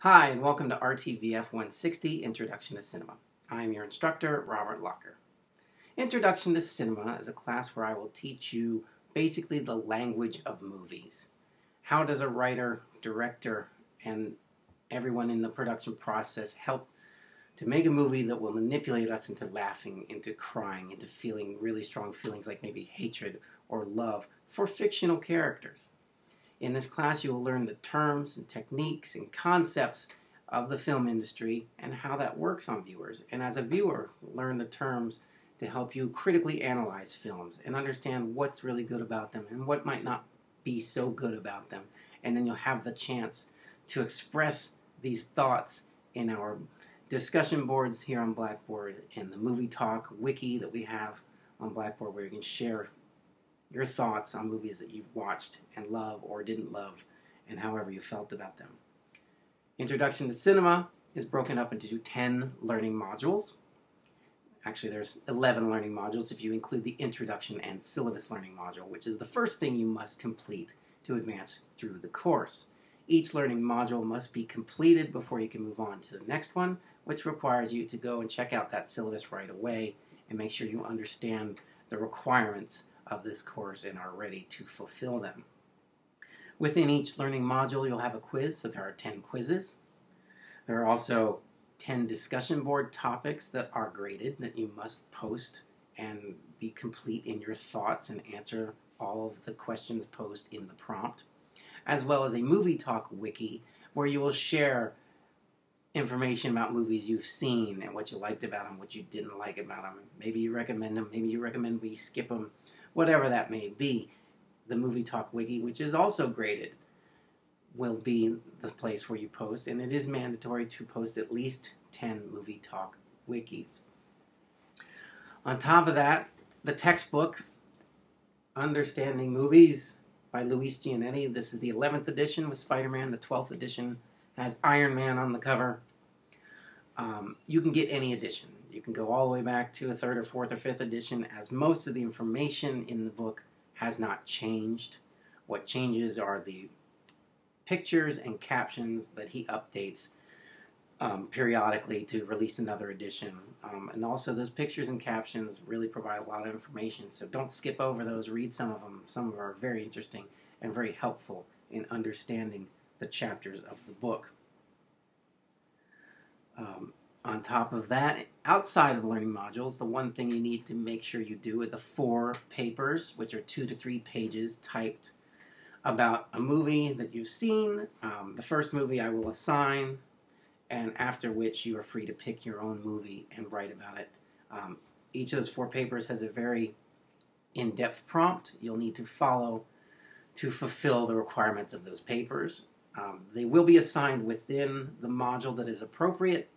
Hi, and welcome to RTVF 160, Introduction to Cinema. I'm your instructor, Robert Lacher. Introduction to Cinema is a class where I will teach you basically the language of movies. How does a writer, director, and everyone in the production process help to make a movie that will manipulate us into laughing, into crying, into feeling really strong feelings like maybe hatred or love for fictional characters. In this class, you will learn the terms and techniques and concepts of the film industry and how that works on viewers. And as a viewer, learn the terms to help you critically analyze films and understand what's really good about them and what might not be so good about them. And then you'll have the chance to express these thoughts in our discussion boards here on Blackboard and the Movie Talk wiki that we have on Blackboard, where you can share your thoughts on movies that you've watched and love or didn't love, and however you felt about them. Introduction to Cinema is broken up into 10 learning modules. Actually, there's 11 learning modules if you include the Introduction and Syllabus learning module, which is the first thing you must complete to advance through the course. Each learning module must be completed before you can move on to the next one, which requires you to go and check out that syllabus right away and make sure you understand the requirements of this course and are ready to fulfill them. Within each learning module, you'll have a quiz, so there are 10 quizzes. There are also 10 discussion board topics that are graded that you must post and be complete in your thoughts and answer all of the questions posed in the prompt, as well as a Movie Talk wiki where you will share information about movies you've seen and what you liked about them, what you didn't like about them. Maybe you recommend them, maybe you recommend we skip them. Whatever that may be, the Movie Talk wiki, which is also graded, will be the place where you post, and it is mandatory to post at least 10 Movie Talk wikis. On top of that, the textbook, Understanding Movies by Luis Giannetti. This is the 11th edition with Spider-Man. The 12th edition has Iron Man on the cover. You can get any edition. You can go all the way back to a 3rd or 4th or 5th edition, as most of the information in the book has not changed. What changes are the pictures and captions that he updates periodically to release another edition. And also those pictures and captions really provide a lot of information, so don't skip over those. Read some of them. Some of them are very interesting and very helpful in understanding the chapters of the book. On top of that, outside of the learning modules, the one thing you need to make sure you do are the 4 papers, which are 2 to 3 pages typed about a movie that you've seen. The first movie I will assign, and after which you are free to pick your own movie and write about it. Each of those 4 papers has a very in-depth prompt you'll need to follow to fulfill the requirements of those papers. They will be assigned within the module that is appropriate,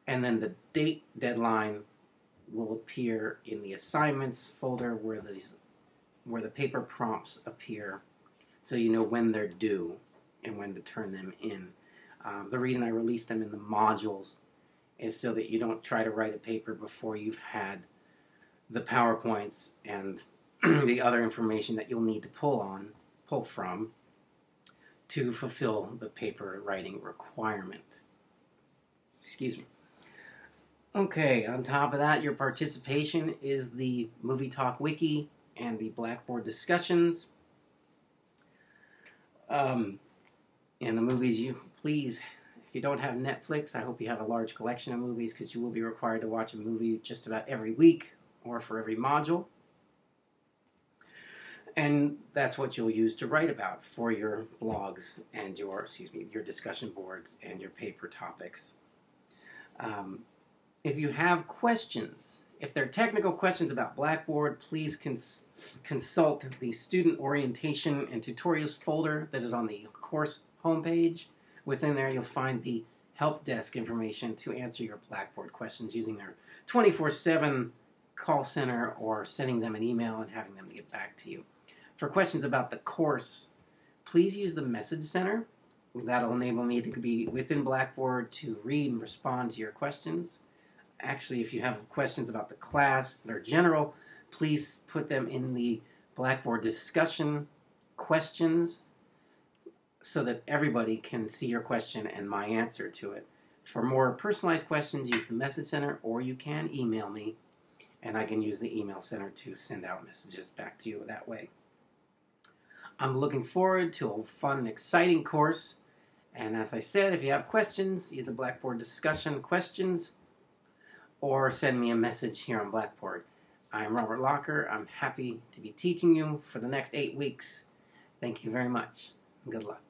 and then the date deadline will appear in the assignments folder where the paper prompts appear, so you know when they're due and when to turn them in. The reason I release them in the modules is so that you don't try to write a paper before you've had the PowerPoints and the other information that you'll need to pull from to fulfill the paper writing requirement. Excuse me. Okay, on top of that, your participation is the Movie Talk wiki and the Blackboard discussions. And the movies please, if you don't have Netflix, I hope you have a large collection of movies, because you will be required to watch a movie just about every week or for every module. And that's what you'll use to write about for your blogs and your discussion boards and your paper topics. If you have questions, if there are technical questions about Blackboard, please consult the Student Orientation and Tutorials folder that is on the course homepage. Within there, you'll find the help desk information to answer your Blackboard questions using their 24/7 call center or sending them an email and having them get back to you. For questions about the course, please use the Message Center. That'll enable me to be within Blackboard to read and respond to your questions. Actually, if you have questions about the class that are general, please put them in the Blackboard discussion questions so that everybody can see your question and my answer to it. For more personalized questions, use the Message Center, or you can email me, and I can use the email center to send out messages back to you that way. I'm looking forward to a fun and exciting course. And as I said, if you have questions, use the Blackboard discussion questions or send me a message here on Blackboard. I'm Robert Lacher. I'm happy to be teaching you for the next 8 weeks. Thank you very much. Good luck.